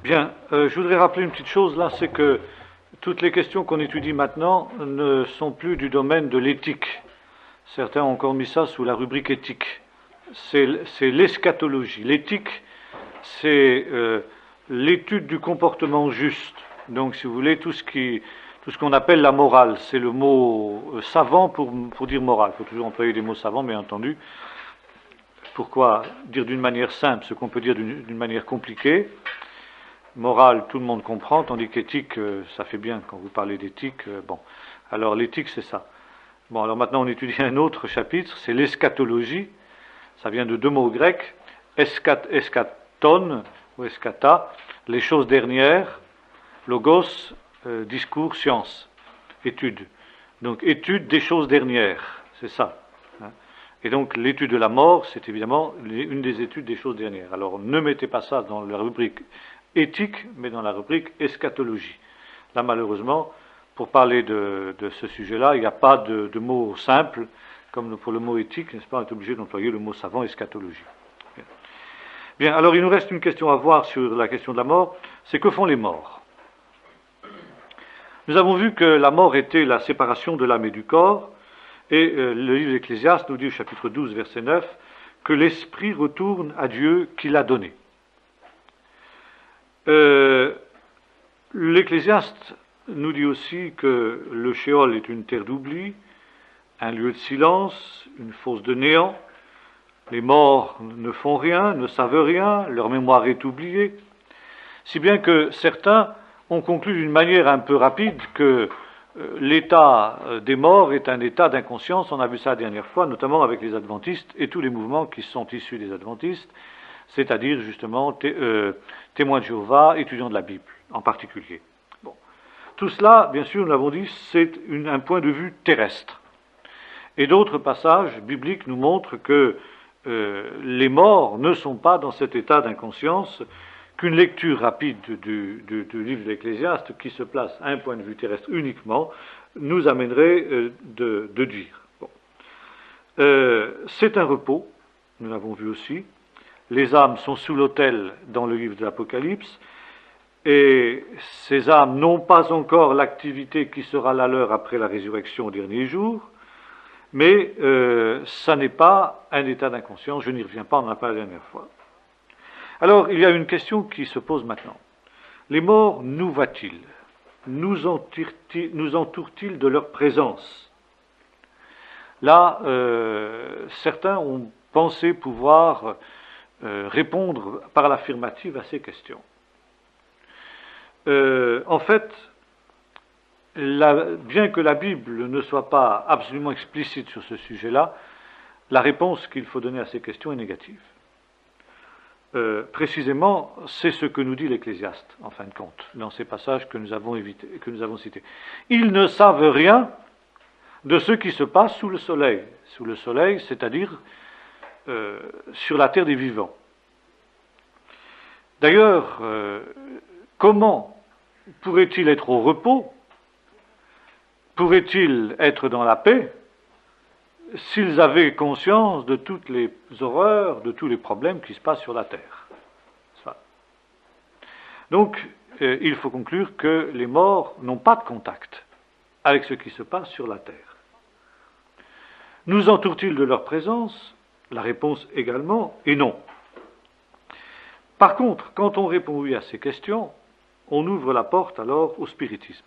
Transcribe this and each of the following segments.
Bien, je voudrais rappeler une petite chose là, c'est que toutes les questions qu'on étudie maintenant ne sont plus du domaine de l'éthique. Certains ont encore mis ça sous la rubrique éthique. C'est l'eschatologie. L'éthique, c'est l'étude du comportement juste. Donc, si vous voulez, tout ce qu'on appelle la morale, c'est le mot savant pour dire morale. Il faut toujours employer des mots savants, bien entendu. Pourquoi dire d'une manière simple ce qu'on peut dire d'une manière compliquée? Morale, tout le monde comprend, tandis qu'éthique, ça fait bien quand vous parlez d'éthique. Bon, alors l'éthique, c'est ça. Bon, alors maintenant on étudie un autre chapitre, c'est l'eschatologie. Ça vient de deux mots grecs, eschaton ou eschata, les choses dernières, logos, discours, science, étude. Donc étude des choses dernières, c'est ça. Hein. Et donc l'étude de la mort, c'est évidemment une des études des choses dernières. Alors ne mettez pas ça dans la rubrique éthique, mais dans la rubrique eschatologie. Là, malheureusement, pour parler de ce sujet-là, il n'y a pas de mot simple, comme pour le mot éthique, n'est-ce pas? On est obligé d'employer le mot savant, eschatologie. Bien, alors il nous reste une question à voir sur la question de la mort, c'est que font les morts? Nous avons vu que la mort était la séparation de l'âme et du corps, et le livre d'Ecclésiaste nous dit au chapitre 12, verset 9, que l'esprit retourne à Dieu qui l'a donné. L'Ecclésiaste nous dit aussi que le Sheol est une terre d'oubli, un lieu de silence, une fosse de néant. Les morts ne font rien, ne savent rien, leur mémoire est oubliée. Si bien que certains ont conclu d'une manière un peu rapide que l'état des morts est un état d'inconscience. On a vu ça la dernière fois, notamment avec les adventistes et tous les mouvements qui sont issus des adventistes, c'est-à-dire justement témoins de Jéhovah, étudiants de la Bible en particulier. Bon. Tout cela, bien sûr, nous l'avons dit, c'est un point de vue terrestre. Et d'autres passages bibliques nous montrent que les morts ne sont pas dans cet état d'inconscience, qu'une lecture rapide du livre de l'Ecclésiaste, qui se place à un point de vue terrestre uniquement, nous amènerait de dire. Bon. C'est un repos, nous l'avons vu aussi. Les âmes sont sous l'autel dans le livre de l'Apocalypse, et ces âmes n'ont pas encore l'activité qui sera la leur après la résurrection au dernier jour, mais ça n'est pas un état d'inconscience, je n'y reviens pas, on en a parlé la dernière fois. Alors, il y a une question qui se pose maintenant. Les morts nous voient-ils? Nous entourent-ils de leur présence? Là, certains ont pensé pouvoir répondre par l'affirmative à ces questions. En fait, bien que la Bible ne soit pas absolument explicite sur ce sujet-là, la réponse qu'il faut donner à ces questions est négative. Précisément, c'est ce que nous dit l'Ecclésiaste, en fin de compte, dans ces passages que nous avons cités. Ils ne savent rien de ce qui se passe sous le soleil. Sous le soleil, c'est-à-dire sur la terre des vivants. D'ailleurs, comment pourrait-il être au repos? Pourrait-il être dans la paix s'ils avaient conscience de toutes les horreurs, de tous les problèmes qui se passent sur la terre? Donc, il faut conclure que les morts n'ont pas de contact avec ce qui se passe sur la terre. Nous entourent-ils de leur présence? La réponse également est non. Par contre, quand on répond oui à ces questions, on ouvre la porte alors au spiritisme.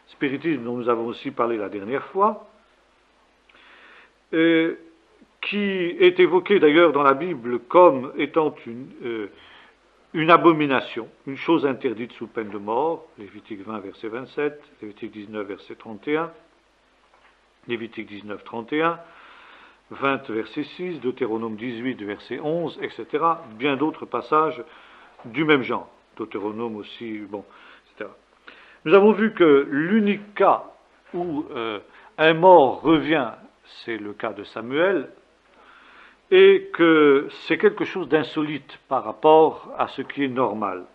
Spiritisme dont nous avons aussi parlé la dernière fois, qui est évoqué d'ailleurs dans la Bible comme étant une abomination, une chose interdite sous peine de mort, Lévitique 20, verset 27, Lévitique 19, verset 31, Lévitique 19, 31, 20, verset 6, Deutéronome 18, verset 11, etc. Bien d'autres passages du même genre, Deutéronome aussi, bon, etc. Nous avons vu que l'unique cas où un mort revient, c'est le cas de Samuel, et que c'est quelque chose d'insolite par rapport à ce qui est normal.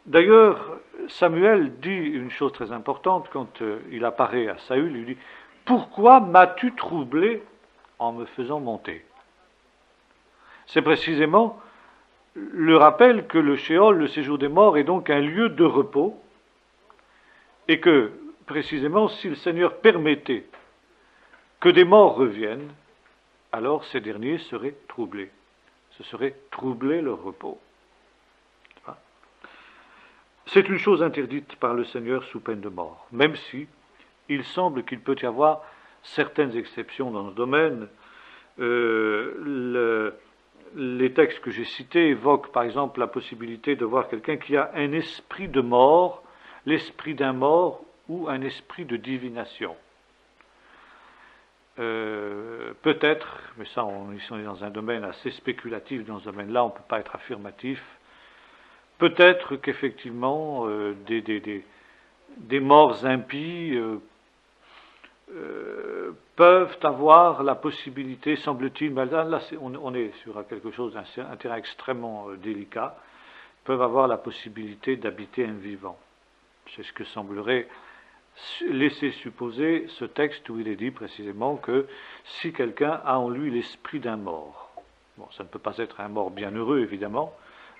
D'ailleurs, Samuel dit une chose très importante quand il apparaît à Saül, il dit « Pourquoi m'as-tu troublé en me faisant monter ?» C'est précisément le rappel que le Sheol, le séjour des morts, est donc un lieu de repos, et que, précisément, si le Seigneur permettait que des morts reviennent, alors ces derniers seraient troublés. Ce serait troubler leur repos. C'est une chose interdite par le Seigneur sous peine de mort, même si il semble qu'il peut y avoir certaines exceptions dans ce domaine. Les textes que j'ai cités évoquent par exemple la possibilité de voir quelqu'un qui a un esprit de mort, l'esprit d'un mort ou un esprit de divination. Peut-être, mais ça on est dans un domaine assez spéculatif, dans ce domaine-là on ne peut pas être affirmatif, peut-être qu'effectivement des morts impies peuvent avoir la possibilité, semble-t-il, mais là on est sur quelque chose d'un terrain extrêmement délicat, peuvent avoir la possibilité d'habiter un vivant. C'est ce que semblerait laisser supposer ce texte où il est dit précisément que si quelqu'un a en lui l'esprit d'un mort, bon, ça ne peut pas être un mort bienheureux évidemment,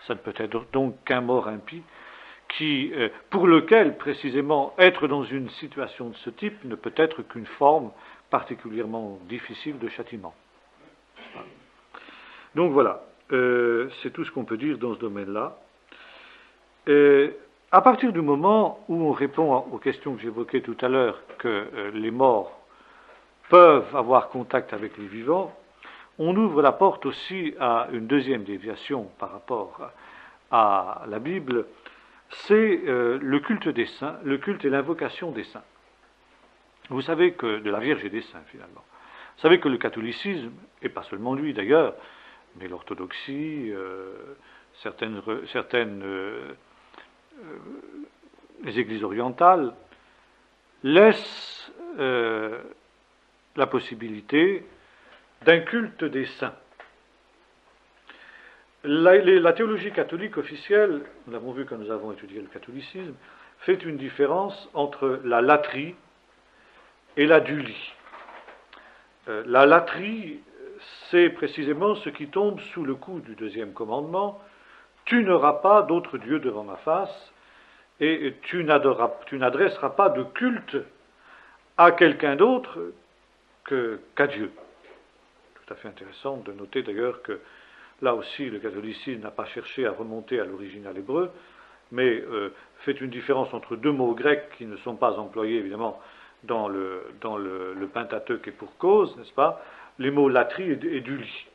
ça ne peut être donc qu'un mort impie, pour lequel précisément être dans une situation de ce type ne peut être qu'une forme particulièrement difficile de châtiment. Donc voilà, c'est tout ce qu'on peut dire dans ce domaine-là. À partir du moment où on répond aux questions que j'évoquais tout à l'heure, que les morts peuvent avoir contact avec les vivants, on ouvre la porte aussi à une deuxième déviation par rapport à la Bible, c'est le culte des saints, le culte et l'invocation des saints. Vous savez que, de la Vierge et des saints finalement, vous savez que le catholicisme, et pas seulement lui d'ailleurs, mais l'orthodoxie, les églises orientales, laissent la possibilité d'un culte des saints. La théologie catholique officielle, nous l'avons vu quand nous avons étudié le catholicisme, fait une différence entre la latrie et la dulie. La latrie, c'est précisément ce qui tombe sous le coup du deuxième commandement. Tu n'auras pas d'autre Dieu devant ma face, et tu n'adresseras pas de culte à quelqu'un d'autre qu'à Dieu. Tout à fait intéressant de noter d'ailleurs que là aussi le catholicisme n'a pas cherché à remonter à l'original hébreu, mais fait une différence entre deux mots grecs qui ne sont pas employés évidemment dans le Pentateuque et pour cause, n'est-ce pas, les mots latrie et dulie.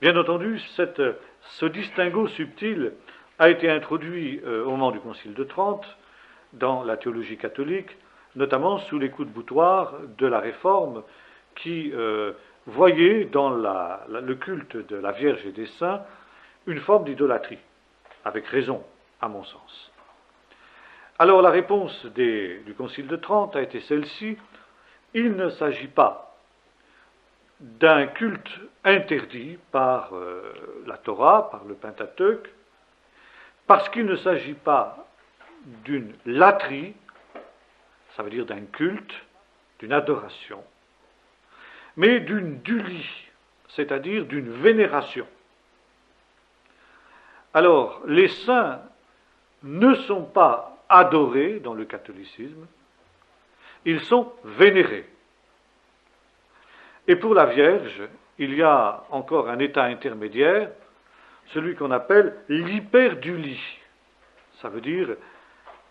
Bien entendu, ce distinguo subtil a été introduit au moment du Concile de Trente dans la théologie catholique, notamment sous les coups de boutoir de la Réforme qui voyait dans le culte de la Vierge et des saints une forme d'idolâtrie, avec raison, à mon sens. Alors la réponse du Concile de Trente a été celle-ci: il ne s'agit pas d'un culte interdit par la Torah, par le Pentateuque, parce qu'il ne s'agit pas d'une latrie, ça veut dire d'un culte, d'une adoration, mais d'une dulie, c'est-à-dire d'une vénération. Alors, les saints ne sont pas adorés dans le catholicisme, ils sont vénérés. Et pour la Vierge, il y a encore un état intermédiaire, celui qu'on appelle l'hyperdulie. Ça veut dire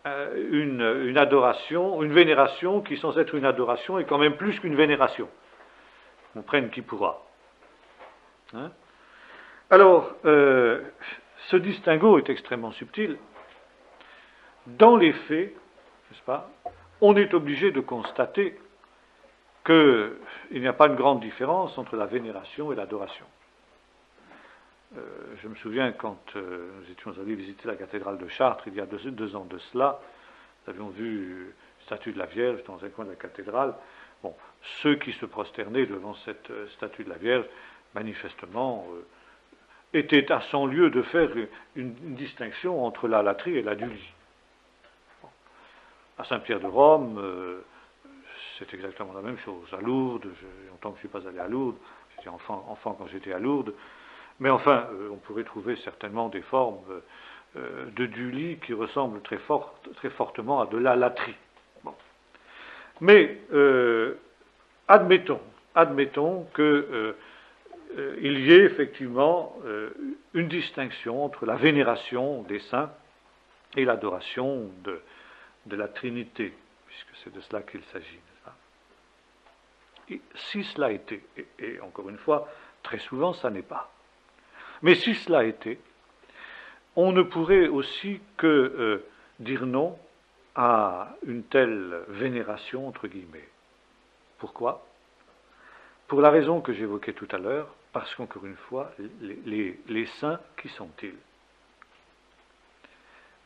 une adoration, une vénération qui, sans être une adoration, est quand même plus qu'une vénération. On prenne qui pourra. Hein? Alors, ce distinguo est extrêmement subtil. Dans les faits, n'est-ce pas, on est obligé de constater qu'il n'y a pas une grande différence entre la vénération et l'adoration. Je me souviens quand nous étions allés visiter la cathédrale de Chartres, il y a deux ans de cela, nous avions vu une statue de la Vierge dans un coin de la cathédrale. Bon, ceux qui se prosternaient devant cette statue de la Vierge, manifestement, étaient à 100 lieues de faire une distinction entre la latrie et la dulie. Bon. À Saint-Pierre de Rome, c'est exactement la même chose. À Lourdes, il y a longtemps que je ne suis pas allé à Lourdes, j'étais enfant quand j'étais à Lourdes, Mais enfin, on pourrait trouver certainement des formes de dulie qui ressemblent très fortement à de la latrie. Bon. Mais admettons qu'il y ait effectivement une distinction entre la vénération des saints et l'adoration de la Trinité, puisque c'est de cela qu'il s'agit. Et si cela était, et encore une fois, très souvent ça n'est pas, mais si cela était, on ne pourrait aussi que dire non à une telle vénération, entre guillemets. Pourquoi? Pour la raison que j'évoquais tout à l'heure, parce qu'encore une fois, les saints, qui sont-ils?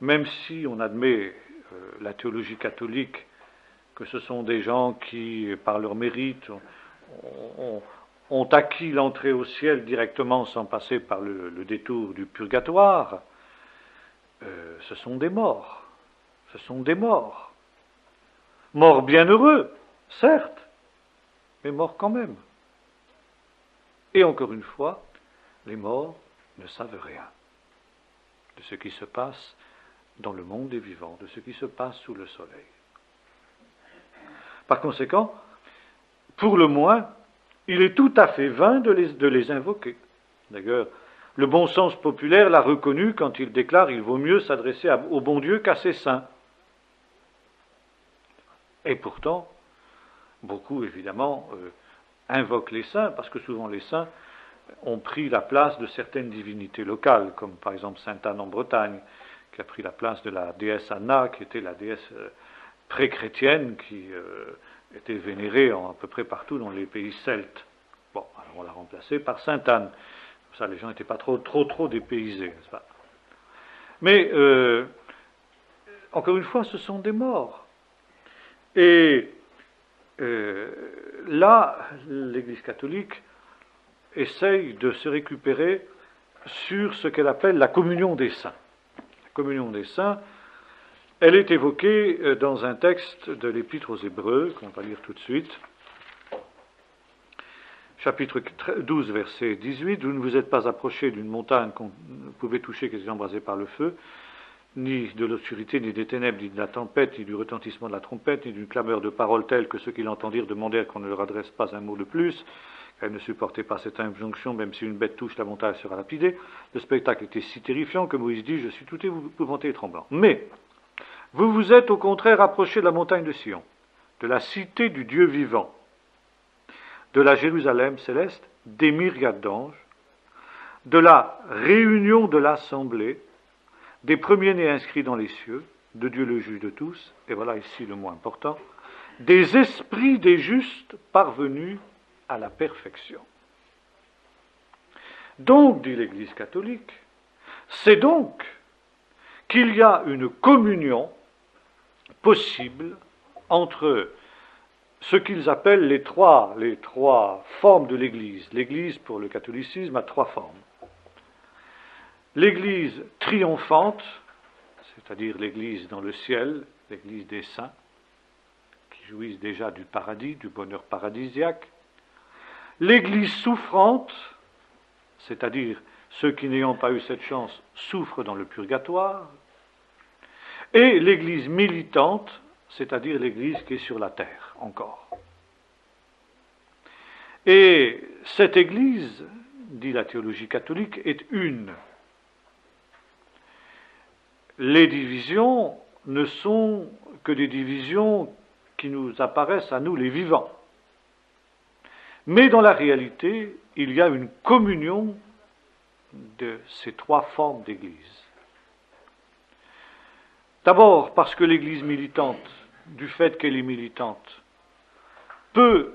Même si on admet la théologie catholique, que ce sont des gens qui, par leur mérite, ont acquis l'entrée au ciel directement sans passer par le détour du purgatoire, ce sont des morts. Ce sont des morts. Morts bienheureux, certes, mais morts quand même. Et encore une fois, les morts ne savent rien de ce qui se passe dans le monde des vivants, de ce qui se passe sous le soleil. Par conséquent, pour le moins, il est tout à fait vain de les invoquer. D'ailleurs, le bon sens populaire l'a reconnu quand il déclare qu'il vaut mieux s'adresser au bon Dieu qu'à ses saints. Et pourtant, beaucoup, évidemment, invoquent les saints, parce que souvent les saints ont pris la place de certaines divinités locales, comme par exemple Sainte Anne en Bretagne, qui a pris la place de la déesse Anna, qui était la déesse pré-chrétienne, qui était vénérée à peu près partout dans les pays celtes. Bon, alors on l'a remplacée par Sainte Anne. Comme ça, les gens n'étaient pas trop dépaysés, n'est-ce pas? Mais, encore une fois, ce sont des morts. Et là, l'Église catholique essaye de se récupérer sur ce qu'elle appelle la communion des saints. La communion des saints, elle est évoquée dans un texte de l'Épître aux Hébreux, qu'on va lire tout de suite, chapitre 12, verset 18, « Vous ne vous êtes pas approchés d'une montagne qu'on ne pouvait toucher, qui était embrasée par le feu, ni de l'obscurité, ni des ténèbres, ni de la tempête, ni du retentissement de la trompette, ni d'une clameur de paroles telle que ceux qui l'entendirent demandèrent qu'on ne leur adresse pas un mot de plus, car ils ne supportaient pas cette injonction, même si une bête touche la montagne, elle sera lapidée. Le spectacle était si terrifiant que Moïse dit, je suis tout épouvanté et tremblant. Mais, vous vous êtes au contraire approchés de la montagne de Sion, de la cité du Dieu vivant, de la Jérusalem céleste, des myriades d'anges, de la réunion de l'assemblée, des premiers-nés inscrits dans les cieux, de Dieu le juge de tous, et voilà ici le mot important, des esprits des justes parvenus à la perfection. Donc, dit l'Église catholique, c'est donc qu'il y a une communion possible entre ce qu'ils appellent les trois formes de l'Église. L'Église, pour le catholicisme, a trois formes. L'Église triomphante, c'est-à-dire l'Église dans le ciel, l'Église des saints, qui jouissent déjà du paradis, du bonheur paradisiaque. L'Église souffrante, c'est-à-dire ceux qui n'ayant pas eu cette chance souffrent dans le purgatoire. Et l'Église militante, c'est-à-dire l'Église qui est sur la terre, encore. Et cette Église, dit la théologie catholique, est une. Les divisions ne sont que des divisions qui nous apparaissent à nous, les vivants. Mais dans la réalité, il y a une communion de ces trois formes d'Église. D'abord parce que l'Église militante, du fait qu'elle est militante, peut,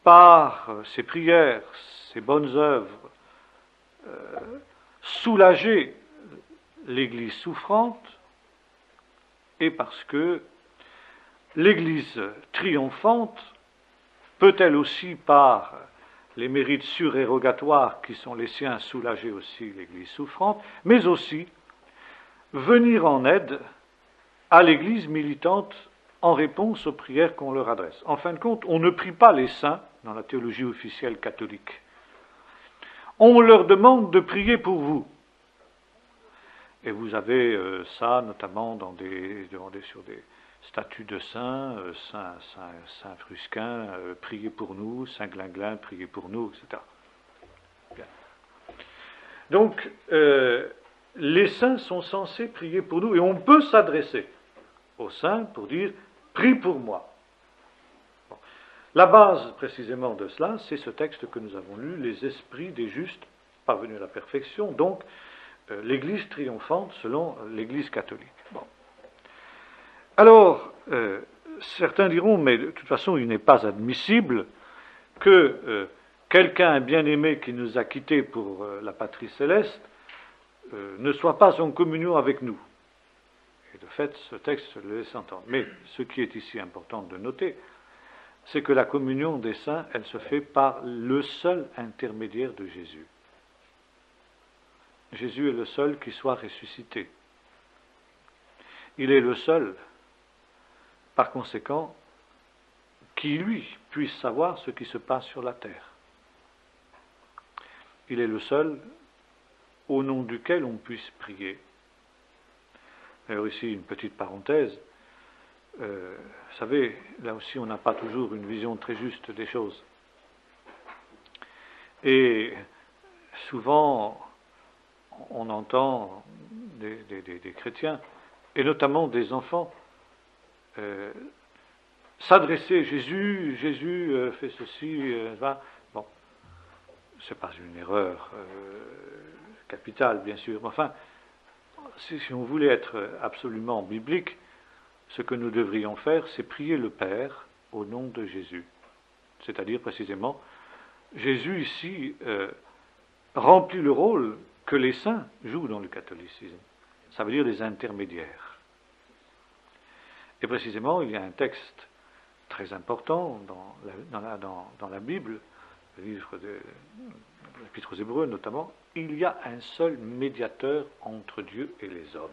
par ses prières, ses bonnes œuvres, soulager l'Église souffrante, et parce que l'Église triomphante peut elle aussi, par les mérites surérogatoires qui sont les siens, soulager aussi l'Église souffrante, mais aussi venir en aide à l'Église militante en réponse aux prières qu'on leur adresse. En fin de compte, on ne prie pas les saints dans la théologie officielle catholique. on leur demande de prier pour vous. Et vous avez ça notamment sur des statues de saints, Saint Frusquin, priez pour nous, Saint Glinglin, priez pour nous, etc. Bien. Donc, les saints sont censés prier pour nous, et on peut s'adresser aux saints pour dire « prie pour moi ». Bon. La base précisément de cela, c'est ce texte que nous avons lu, les esprits des justes parvenus à la perfection, donc l'Église triomphante selon l'Église catholique. Bon. Alors, certains diront, mais de toute façon, il n'est pas admissible que quelqu'un, un bien-aimé qui nous a quittés pour la patrie céleste, ne soit pas en communion avec nous. Et de fait, ce texte le laisse entendre. Mais ce qui est ici important de noter, c'est que la communion des saints, elle se fait par le seul intermédiaire de Jésus. Jésus est le seul qui soit ressuscité. Il est le seul, par conséquent, qui, lui, puisse savoir ce qui se passe sur la terre. Il est le seul au nom duquel on puisse prier. D'ailleurs, ici, une petite parenthèse. Vous savez, là aussi, on n'a pas toujours une vision très juste des choses. Et souvent, on entend des chrétiens, et notamment des enfants, s'adresser à Jésus, Jésus fait ceci, va. Bon, c'est pas une erreur capitale, bien sûr, mais enfin, si on voulait être absolument biblique, ce que nous devrions faire, c'est prier le Père au nom de Jésus. C'est-à-dire précisément, Jésus ici remplit le rôle que les saints jouent dans le catholicisme. Ça veut dire des intermédiaires. Et précisément, il y a un texte très important dans la Bible, le livre de l'Épître aux Hébreux notamment, il y a un seul médiateur entre Dieu et les hommes.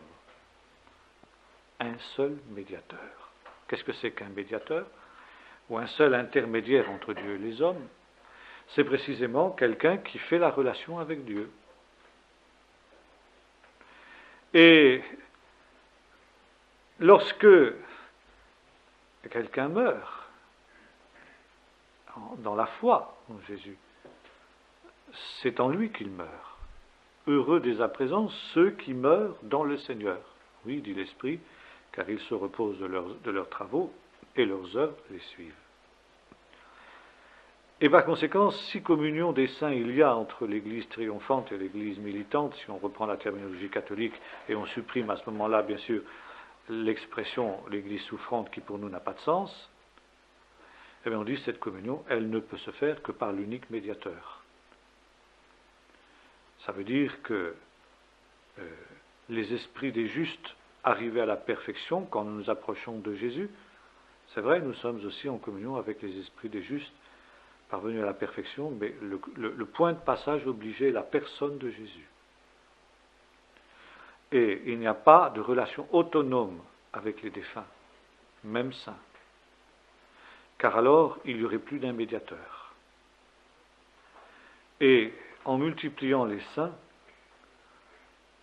Un seul médiateur. Qu'est-ce que c'est qu'un médiateur? Ou un seul intermédiaire entre Dieu et les hommes? C'est précisément quelqu'un qui fait la relation avec Dieu. Et lorsque quelqu'un meurt dans la foi en Jésus, c'est en lui qu'il meurt. Heureux dès à présent ceux qui meurent dans le Seigneur. Oui, dit l'Esprit, car ils se reposent de leurs travaux et leurs œuvres les suivent. Et par conséquent, si communion des saints il y a entre l'Église triomphante et l'Église militante, si on reprend la terminologie catholique et on supprime à ce moment-là, bien sûr, l'expression l'Église souffrante qui pour nous n'a pas de sens, eh bien on dit cette communion, elle ne peut se faire que par l'unique médiateur. Ça veut dire que les esprits des justes arrivés à la perfection, quand nous nous approchons de Jésus, c'est vrai, nous sommes aussi en communion avec les esprits des justes parvenus à la perfection, mais le point de passage obligé est la personne de Jésus. Et il n'y a pas de relation autonome avec les défunts, même saints, car alors il n'y aurait plus d'un médiateur. Et en multipliant les saints,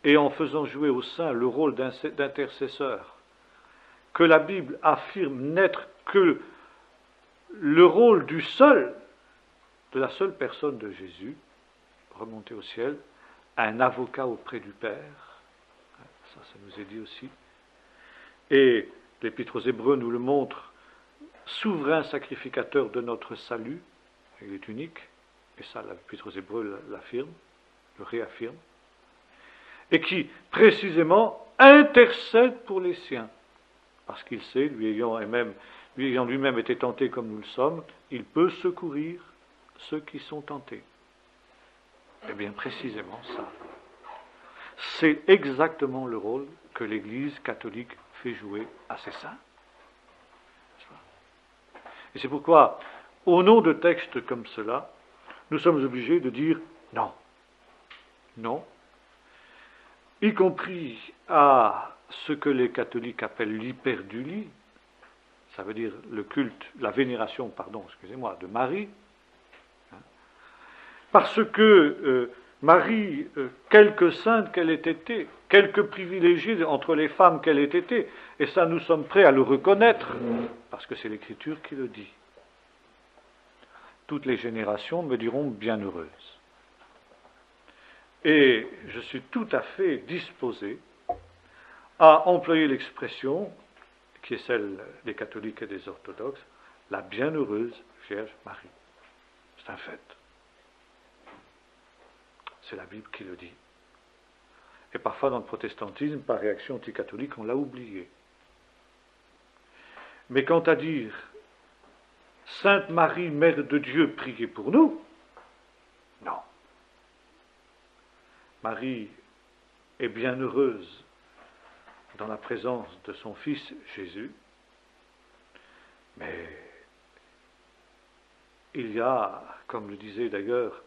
et en faisant jouer aux saints le rôle d'intercesseur, que la Bible affirme n'être que le rôle de la seule personne de Jésus, remonté au ciel, un avocat auprès du Père, ça nous est dit aussi, et l'Épître aux Hébreux nous le montre, souverain sacrificateur de notre salut, il est unique, et ça l'Épître aux Hébreux l'affirme, le réaffirme, et qui précisément intercède pour les siens, parce qu'il sait, lui ayant lui-même été tenté comme nous le sommes, il peut secourir ceux qui sont tentés. Eh bien, précisément ça. C'est exactement le rôle que l'Église catholique fait jouer à ses saints. Et c'est pourquoi, au nom de textes comme cela, nous sommes obligés de dire non. Non. Y compris à ce que les catholiques appellent l'hyperdulie, ça veut dire le culte, la vénération, de Marie, parce que Marie, quelque sainte qu'elle ait été, quelque privilégiée entre les femmes qu'elle ait été, et ça nous sommes prêts à le reconnaître, parce que c'est l'Écriture qui le dit. Toutes les générations me diront bienheureuse. Et je suis tout à fait disposé à employer l'expression, qui est celle des catholiques et des orthodoxes, la bienheureuse Vierge Marie. C'est un fait. C'est la Bible qui le dit. Et parfois dans le protestantisme, par réaction anticatholique, on l'a oublié. Mais quant à dire Sainte Marie, Mère de Dieu, priez pour nous, non. Marie est bienheureuse dans la présence de son Fils Jésus, mais il y a, comme le disait d'ailleurs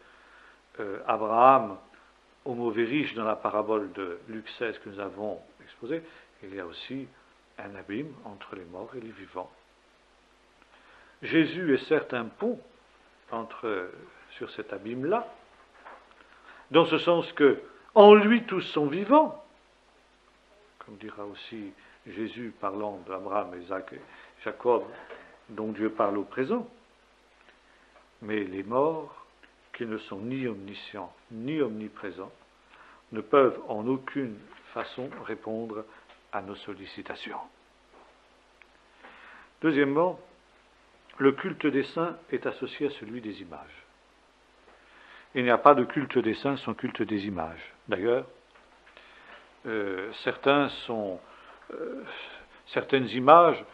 Abraham, homo verish dans la parabole de Luc 16 que nous avons exposée, il y a aussi un abîme entre les morts et les vivants. Jésus est certes un pont sur cet abîme-là, dans ce sens que en lui tous sont vivants, comme dira aussi Jésus parlant d'Abraham, Isaac et Jacob, dont Dieu parle au présent. Mais les morts, qui ne sont ni omniscients ni omniprésents, ne peuvent en aucune façon répondre à nos sollicitations. Deuxièmement, le culte des saints est associé à celui des images. Il n'y a pas de culte des saints sans culte des images. D'ailleurs, certaines images,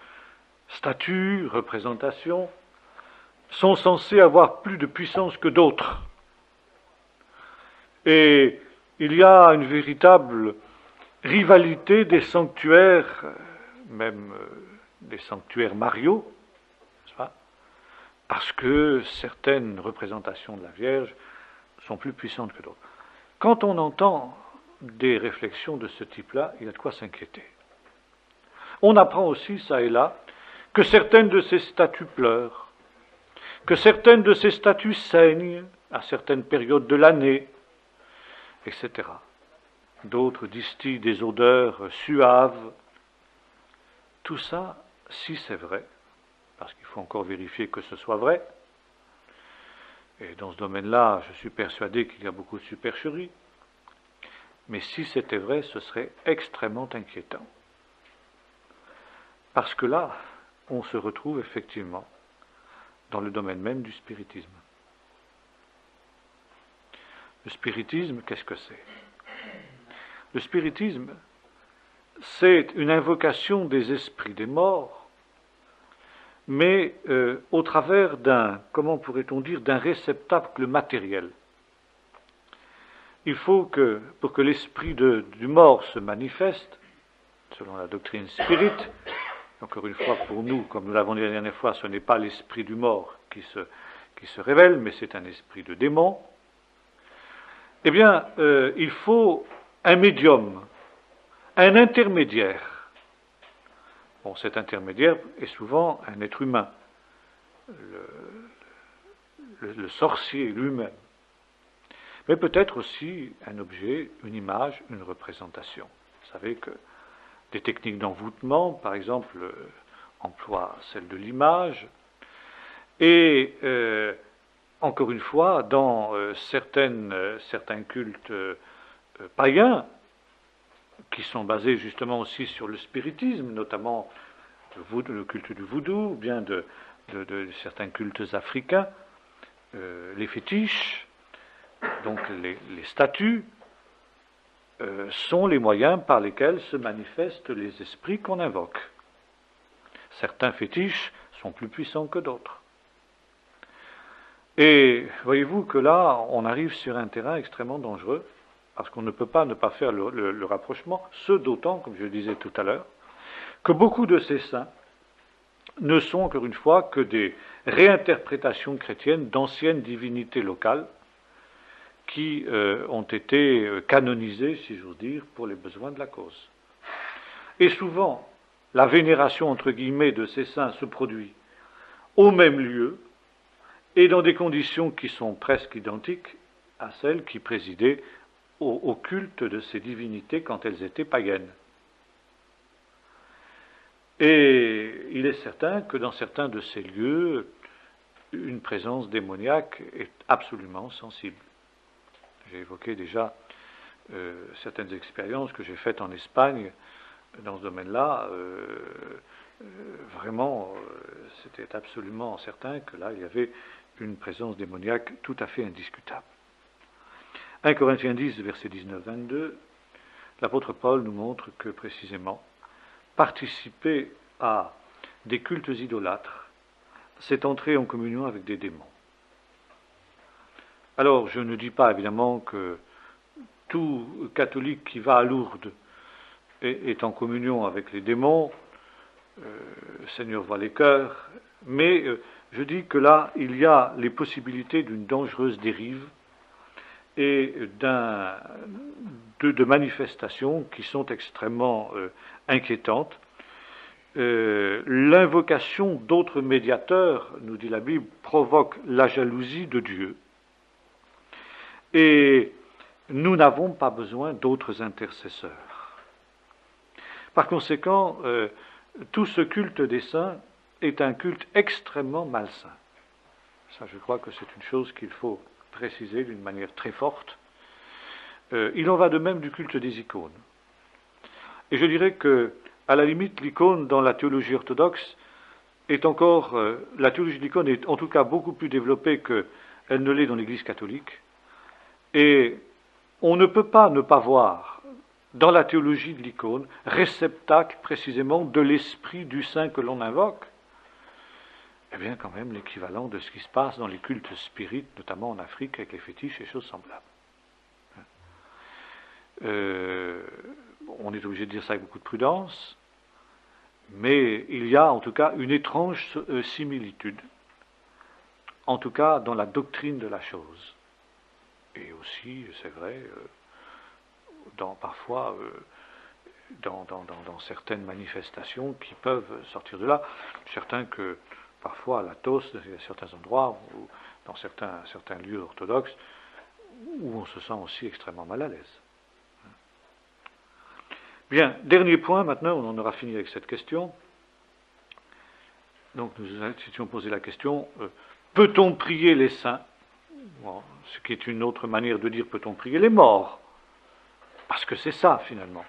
statues, représentations, sont censées avoir plus de puissance que d'autres. Et il y a une véritable rivalité des sanctuaires, même des sanctuaires mariaux, n'est-ce pas ? Parce que certaines représentations de la Vierge sont plus puissantes que d'autres. Quand on entend des réflexions de ce type-là, il y a de quoi s'inquiéter. On apprend aussi, ça et là, que certaines de ces statues pleurent, que certaines de ces statues saignent à certaines périodes de l'année, etc. D'autres distillent des odeurs suaves. Tout ça, si c'est vrai, parce qu'il faut encore vérifier que ce soit vrai, et dans ce domaine-là, je suis persuadé qu'il y a beaucoup de supercherie, mais si c'était vrai, ce serait extrêmement inquiétant. Parce que là, on se retrouve effectivement dans le domaine même du spiritisme. Le spiritisme, qu'est-ce que c'est ? Le spiritisme, c'est une invocation des esprits des morts, mais au travers d'un, comment pourrait-on dire, d'un réceptacle matériel. Il faut que, pour que l'esprit du mort se manifeste, selon la doctrine spirite, encore une fois pour nous, comme nous l'avons dit la dernière fois, ce n'est pas l'esprit du mort qui se révèle, mais c'est un esprit de démon, eh bien, il faut un médium, un intermédiaire. Bon, cet intermédiaire est souvent un être humain, le sorcier lui-même. Mais peut-être aussi un objet, une image, une représentation. Vous savez que des techniques d'envoûtement, par exemple, emploient celle de l'image. Et encore une fois, dans certains cultes païens, qui sont basés justement aussi sur le spiritisme, notamment le culte du voodoo, ou bien de certains cultes africains, les fétiches, donc les statues, sont les moyens par lesquels se manifestent les esprits qu'on invoque. Certains fétiches sont plus puissants que d'autres. Et voyez-vous que là, on arrive sur un terrain extrêmement dangereux, parce qu'on ne peut pas ne pas faire le rapprochement, ce d'autant, comme je le disais tout à l'heure, que beaucoup de ces saints ne sont, encore une fois, que des réinterprétations chrétiennes d'anciennes divinités locales qui ont été canonisées, si j'ose dire, pour les besoins de la cause. Et souvent, la vénération, entre guillemets, de ces saints se produit au même lieu et dans des conditions qui sont presque identiques, à celles qui présidaient au culte de ces divinités quand elles étaient païennes. Et il est certain que dans certains de ces lieux, une présence démoniaque est absolument sensible. J'ai évoqué déjà certaines expériences que j'ai faites en Espagne dans ce domaine-là. Vraiment, c'était absolument certain que là, il y avait une présence démoniaque tout à fait indiscutable. 1 Corinthiens 10, verset 19-22, l'apôtre Paul nous montre que précisément, participer à des cultes idolâtres, c'est entrer en communion avec des démons. Alors, je ne dis pas évidemment que tout catholique qui va à Lourdes est en communion avec les démons, le Seigneur voit les cœurs, mais je dis que là, il y a les possibilités d'une dangereuse dérive et de manifestations qui sont extrêmement inquiétantes. L'invocation d'autres médiateurs, nous dit la Bible, provoque la jalousie de Dieu. Et nous n'avons pas besoin d'autres intercesseurs. Par conséquent, tout ce culte des saints est un culte extrêmement malsain. Ça, je crois que c'est une chose qu'il faut préciser d'une manière très forte. Il en va de même du culte des icônes. Et je dirais que, à la limite, l'icône dans la théologie orthodoxe est encore, la théologie de l'icône est en tout cas beaucoup plus développée qu'elle ne l'est dans l'Église catholique. Et on ne peut pas ne pas voir dans la théologie de l'icône réceptacle précisément de l'esprit du saint que l'on invoque. Eh bien, quand même, l'équivalent de ce qui se passe dans les cultes spirites, notamment en Afrique, avec les fétiches et choses semblables. On est obligé de dire ça avec beaucoup de prudence, mais il y a en tout cas une étrange similitude, en tout cas dans la doctrine de la chose. Et aussi, c'est vrai, parfois dans certaines manifestations qui peuvent sortir de là. Certains que parfois à l'Athos, il y a certains endroits, ou dans certains lieux orthodoxes, où on se sent aussi extrêmement mal à l'aise. Bien, dernier point, maintenant, on en aura fini avec cette question. Donc nous étions posé la question, peut-on prier les saints? Bon, ce qui est une autre manière de dire peut-on prier les morts? Parce que c'est ça, finalement.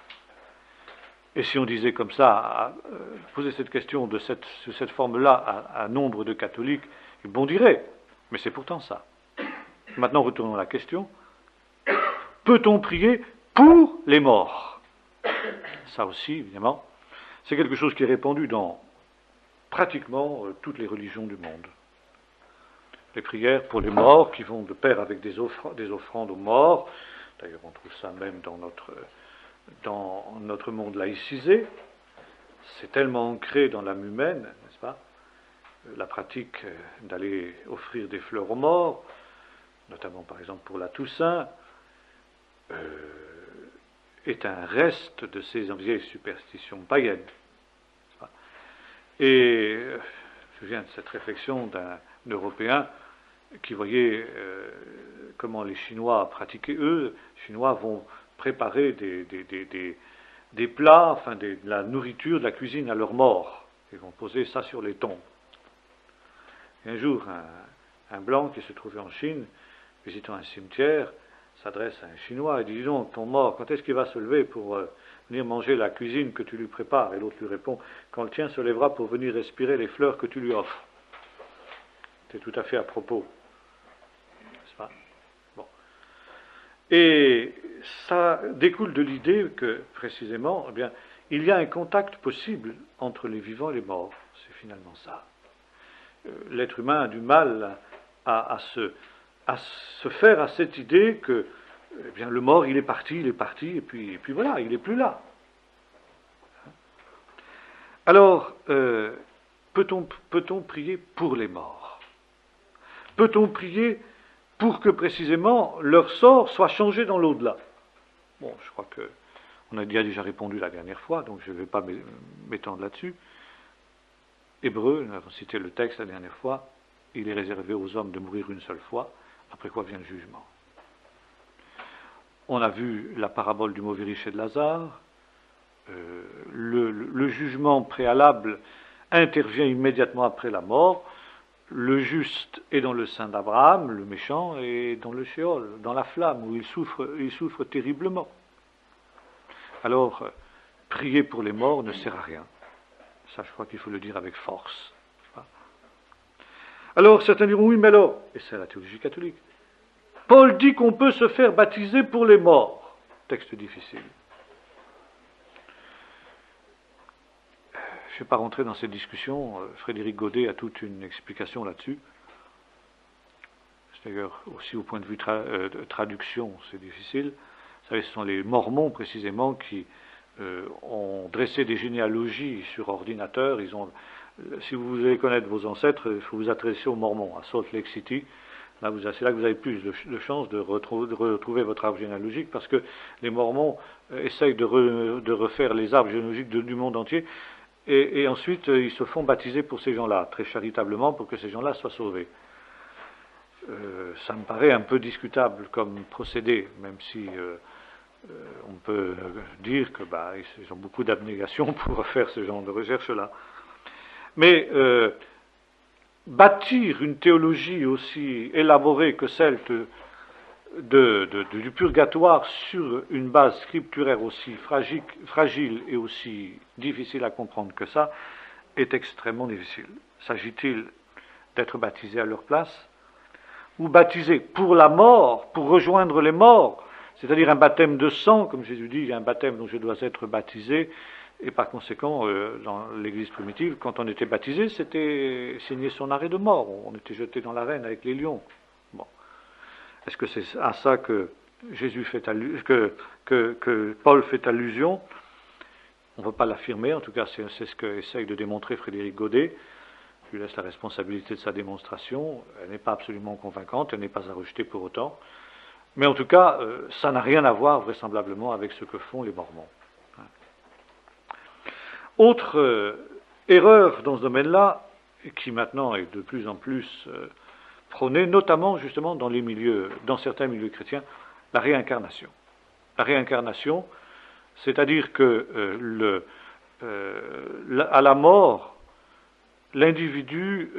Et si on disait comme ça, poser cette question sous cette forme-là à nombre de catholiques, ils bondiraient. Mais c'est pourtant ça. Maintenant, retournons à la question. Peut-on prier pour les morts? Ça aussi, évidemment, c'est quelque chose qui est répandu dans pratiquement toutes les religions du monde. Les prières pour les morts qui vont de pair avec des offrandes aux morts. D'ailleurs, on trouve ça même dans notre monde laïcisé. C'est tellement ancré dans l'âme humaine, n'est-ce pas? La pratique d'aller offrir des fleurs aux morts, notamment par exemple pour la Toussaint, est un reste de ces vieilles superstitions païennes. Et je viens de cette réflexion d'un Européen qui voyait comment les Chinois pratiquaient. Eux, les Chinois vont préparer des plats, enfin de la nourriture, de la cuisine à leur mort. Ils vont poser ça sur les tombes. Et un jour, un Blanc qui se trouvait en Chine, visitant un cimetière, s'adresse à un Chinois et dit: dis donc, ton mort, quand est-ce qu'il va se lever pour venir manger la cuisine que tu lui prépares? Et l'autre lui répond: quand le tien se lèvera pour venir respirer les fleurs que tu lui offres. C'est tout à fait à propos. N'est-ce pas? Bon. Et ça découle de l'idée que, précisément, eh bien, il y a un contact possible entre les vivants et les morts. C'est finalement ça. L'être humain a du mal à se faire à cette idée que eh bien, le mort, il est parti, et puis voilà, il n'est plus là. Alors, peut-on prier pour les morts? Peut-on prier pour que précisément leur sort soit changé dans l'au-delà? Bon, je crois qu'on a déjà répondu la dernière fois, donc je ne vais pas m'étendre là-dessus. Hébreux, nous avons cité le texte la dernière fois, il est réservé aux hommes de mourir une seule fois, après quoi vient le jugement. On a vu la parabole du mauvais riche et de Lazare. Le jugement préalable intervient immédiatement après la mort. Le juste est dans le sein d'Abraham, le méchant est dans le Sheol, dans la flamme, où il souffre terriblement. Alors, prier pour les morts ne sert à rien. Ça, je crois qu'il faut le dire avec force. Alors, certains diront, oui, mais alors, et c'est la théologie catholique, Paul dit qu'on peut se faire baptiser pour les morts. Texte difficile. Je ne vais pas rentrer dans cette discussion. Frédéric Godet a toute une explication là-dessus. C'est d'ailleurs aussi au point de vue de traduction, c'est difficile. Vous savez, ce sont les Mormons précisément qui ont dressé des généalogies sur ordinateur. Si vous voulez connaître vos ancêtres, il faut vous adresser aux Mormons, à Salt Lake City. C'est là que vous avez plus de chances de retrouver votre arbre généalogique, parce que les Mormons essayent de refaire les arbres généalogiques du monde entier, et ensuite ils se font baptiser pour ces gens-là, très charitablement, pour que ces gens-là soient sauvés. Ça me paraît un peu discutable comme procédé, même si on peut dire que ils ont beaucoup d'abnégation pour faire ce genre de recherche-là. Mais bâtir une théologie aussi élaborée que celle du purgatoire sur une base scripturaire aussi fragile et aussi difficile à comprendre que ça est extrêmement difficile. S'agit-il d'être baptisé à leur place, ou baptisé pour la mort, pour rejoindre les morts, c'est-à-dire un baptême de sang, comme Jésus dit, il y a un baptême dont je dois être baptisé, et par conséquent, dans l'Église primitive, quand on était baptisé, c'était signer son arrêt de mort, on était jeté dans l'arène avec les lions. Bon. Est-ce que c'est à ça que Jésus fait que Paul fait allusion? On ne peut pas l'affirmer, en tout cas c'est ce qu'essaye de démontrer Frédéric Godet. Je lui laisse la responsabilité de sa démonstration. Elle n'est pas absolument convaincante, elle n'est pas à rejeter pour autant. Mais en tout cas, ça n'a rien à voir vraisemblablement avec ce que font les Mormons. Autre erreur dans ce domaine-là, qui maintenant est de plus en plus prônée, notamment justement dans certains milieux chrétiens, la réincarnation. La réincarnation, c'est-à-dire que à la mort, l'individu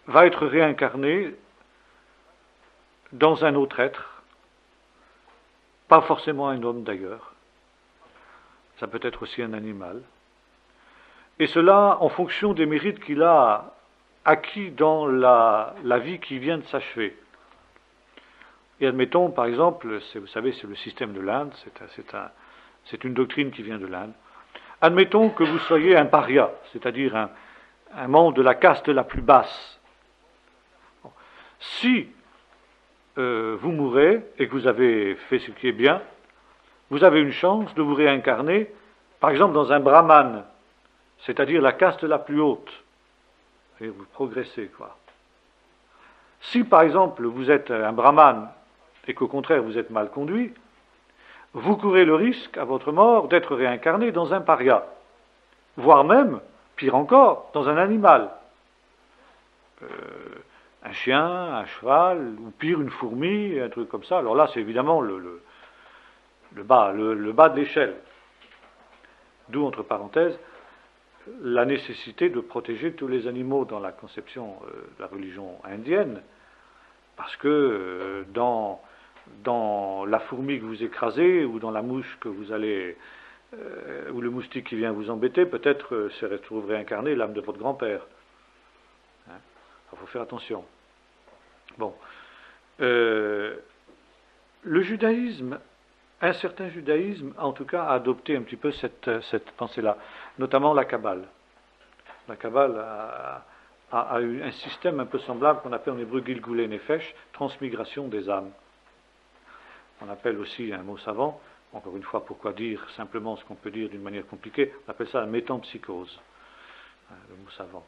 va être réincarné dans un autre être, pas forcément un homme d'ailleurs, ça peut être aussi un animal, et cela en fonction des mérites qu'il a acquis dans la vie qui vient de s'achever. Et admettons, par exemple, vous savez, c'est le système de l'Inde, c'est une doctrine qui vient de l'Inde. Admettons que vous soyez un paria, c'est-à-dire un membre de la caste la plus basse. Si vous mourrez et que vous avez fait ce qui est bien, vous avez une chance de vous réincarner, par exemple, dans un brahman, c'est-à-dire la caste la plus haute. Et vous progressez, quoi. Si, par exemple, vous êtes un brahman et qu'au contraire vous êtes mal conduit, vous courez le risque, à votre mort, d'être réincarné dans un paria, voire même, pire encore, dans un animal. Un chien, un cheval, ou pire, une fourmi, un truc comme ça. Alors là, c'est évidemment le bas de l'échelle. D'où, entre parenthèses, la nécessité de protéger tous les animaux dans la conception de la religion indienne, parce que dans la fourmi que vous écrasez, ou dans la mouche que vous allez, ou le moustique qui vient vous embêter, peut-être se retrouve réincarné l'âme de votre grand-père. Il faut faire attention. Bon. Le judaïsme, un certain judaïsme, en tout cas, a adopté un petit peu cette pensée-là, notamment la Kabbale. La Kabbale a eu un système un peu semblable qu'on appelle en hébreu Gilgulei Nefesh, transmigration des âmes. On appelle aussi un mot savant, encore une fois, pourquoi dire simplement ce qu'on peut dire d'une manière compliquée, on appelle ça la métempsychose, le mot savant.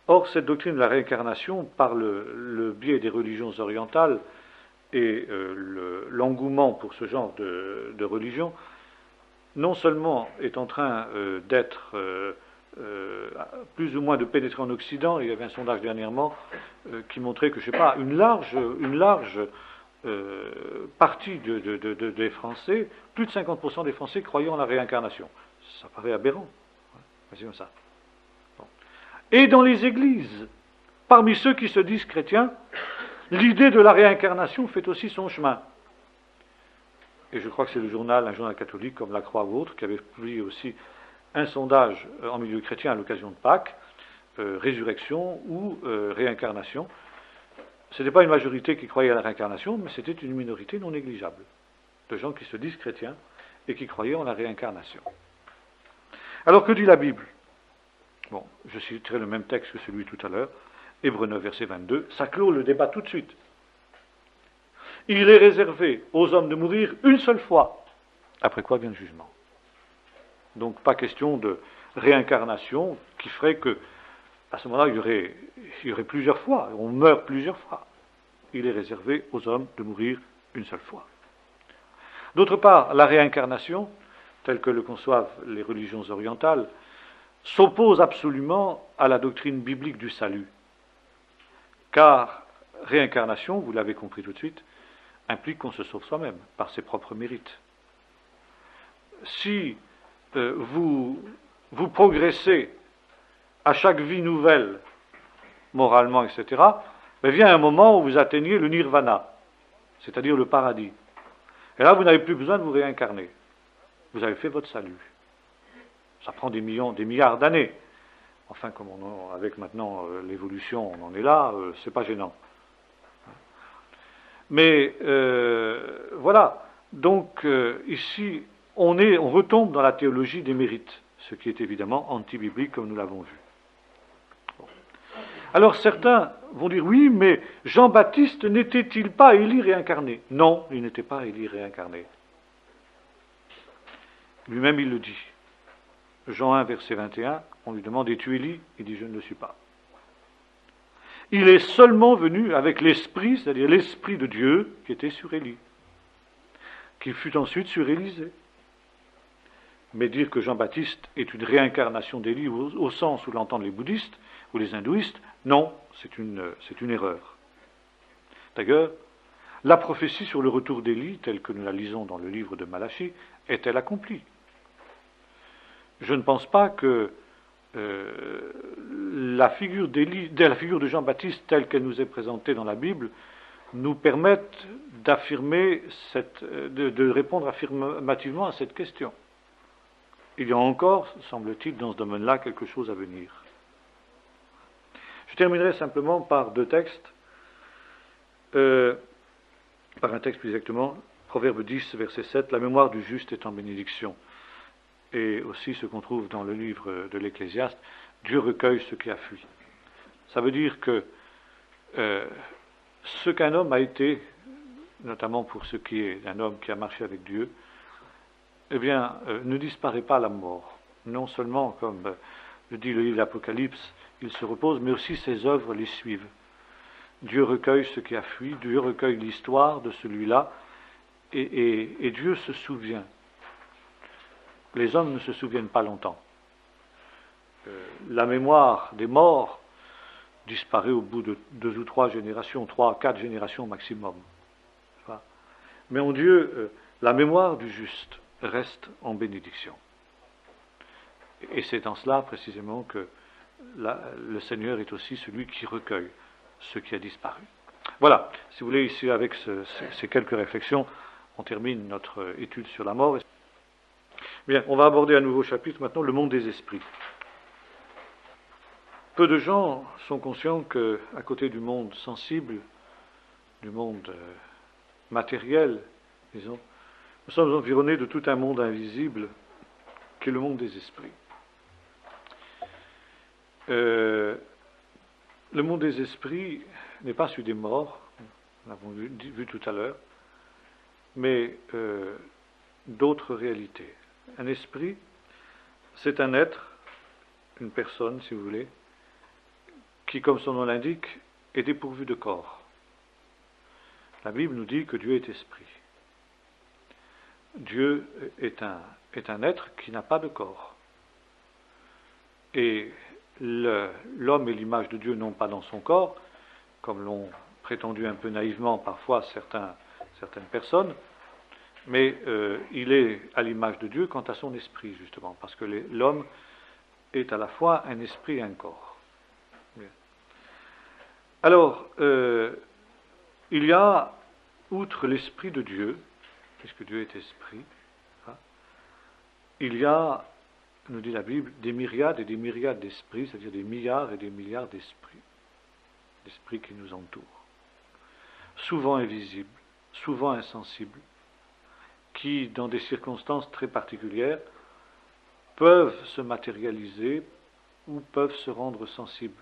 Or, cette doctrine de la réincarnation, par le biais des religions orientales et l'engouement pour ce genre de religion, non seulement est en train d'être plus ou moins de pénétrer en Occident. Il y avait un sondage dernièrement qui montrait que, je ne sais pas, une large partie des Français, plus de 50% des Français croyaient en la réincarnation. Ça paraît aberrant. C'est comme ça. Bon. Et dans les églises, parmi ceux qui se disent chrétiens, l'idée de la réincarnation fait aussi son chemin. Et je crois que c'est un journal catholique comme La Croix ou autre, qui avait publié aussi un sondage en milieu chrétien à l'occasion de Pâques, résurrection ou réincarnation. Ce n'était pas une majorité qui croyait à la réincarnation, mais c'était une minorité non négligeable de gens qui se disent chrétiens et qui croyaient en la réincarnation. Alors que dit la Bible? Bon, je citerai le même texte que celui tout à l'heure, Hébreux 9, verset 22, ça clôt le débat tout de suite. Il est réservé aux hommes de mourir une seule fois, après quoi vient le jugement. Donc pas question de réincarnation qui ferait que, à ce moment-là, il y aurait plusieurs fois, on meurt plusieurs fois. Il est réservé aux hommes de mourir une seule fois. D'autre part, la réincarnation, telle que le conçoivent les religions orientales, s'oppose absolument à la doctrine biblique du salut. Car réincarnation, vous l'avez compris tout de suite, implique qu'on se sauve soi-même, par ses propres mérites. Si vous progressez à chaque vie nouvelle, moralement, etc., mais vient un moment où vous atteignez le nirvana, c'est-à-dire le paradis. Et là, vous n'avez plus besoin de vous réincarner. Vous avez fait votre salut. Ça prend des milliards d'années. Enfin, comme avec maintenant l'évolution, on en est là, c'est pas gênant. Mais voilà. Donc ici, on retombe dans la théologie des mérites, ce qui est évidemment anti-biblique, comme nous l'avons vu. Bon. Alors certains vont dire oui, mais Jean-Baptiste n'était-il pas Élie réincarné? Non, il n'était pas Élie réincarné. Lui-même, il le dit. Jean 1, verset 21, on lui demande, es-tu Élie? Il dit, je ne le suis pas. Il est seulement venu avec l'esprit, c'est-à-dire l'esprit de Dieu qui était sur Élie, qui fut ensuite sur Élisée. Mais dire que Jean-Baptiste est une réincarnation d'Élie au sens où l'entendent les bouddhistes ou les hindouistes, non, c'est une erreur. D'ailleurs, la prophétie sur le retour d'Élie, telle que nous la lisons dans le livre de Malachie, est-elle accomplie? Je ne pense pas que la figure de Jean-Baptiste telle qu'elle nous est présentée dans la Bible nous permette d'affirmer de répondre affirmativement à cette question. Il y a encore, semble-t-il, dans ce domaine-là, quelque chose à venir. Je terminerai simplement par deux textes, par un texte plus exactement, Proverbe 10, verset 7, la mémoire du juste est en bénédiction. Et aussi ce qu'on trouve dans le livre de l'Ecclésiaste, Dieu recueille ce qui a fui. Ça veut dire que ce qu'un homme a été, notamment pour ce qui est d'un homme qui a marché avec Dieu, eh bien, ne disparaît pas à la mort. Non seulement, comme le dit le livre de l'Apocalypse, il se repose, mais aussi ses œuvres les suivent. Dieu recueille ce qui a fui, Dieu recueille l'histoire de celui-là, et Dieu se souvient. Les hommes ne se souviennent pas longtemps. La mémoire des morts disparaît au bout de 2 ou 3 générations, 3 à 4 générations maximum. Mais en Dieu, la mémoire du juste reste en bénédiction. Et c'est en cela précisément que le Seigneur est aussi celui qui recueille ce qui a disparu. Voilà, si vous voulez, ici avec ces quelques réflexions, on termine notre étude sur la mort. Bien, on va aborder un nouveau chapitre maintenant, le monde des esprits. Peu de gens sont conscients qu'à côté du monde sensible, du monde matériel, disons, nous sommes environnés de tout un monde invisible qui est le monde des esprits. Le monde des esprits n'est pas celui des morts, nous l'avons vu tout à l'heure, mais d'autres réalités. Un esprit, c'est un être, une personne, si vous voulez, qui, comme son nom l'indique, est dépourvu de corps. La Bible nous dit que Dieu est esprit. Dieu est un être qui n'a pas de corps. Et l'homme et l'image de Dieu n'ont pas dans son corps, comme l'ont prétendu un peu naïvement parfois certains certaines personnes, mais il est à l'image de Dieu quant à son esprit, justement, parce que l'homme est à la fois un esprit et un corps. Bien. Alors, il y a, outre l'esprit de Dieu, puisque Dieu est esprit, hein, il y a, nous dit la Bible, des myriades et des myriades d'esprits, c'est-à-dire des milliards et des milliards d'esprits qui nous entourent, souvent invisibles, souvent insensibles, qui, dans des circonstances très particulières, peuvent se matérialiser ou peuvent se rendre sensibles,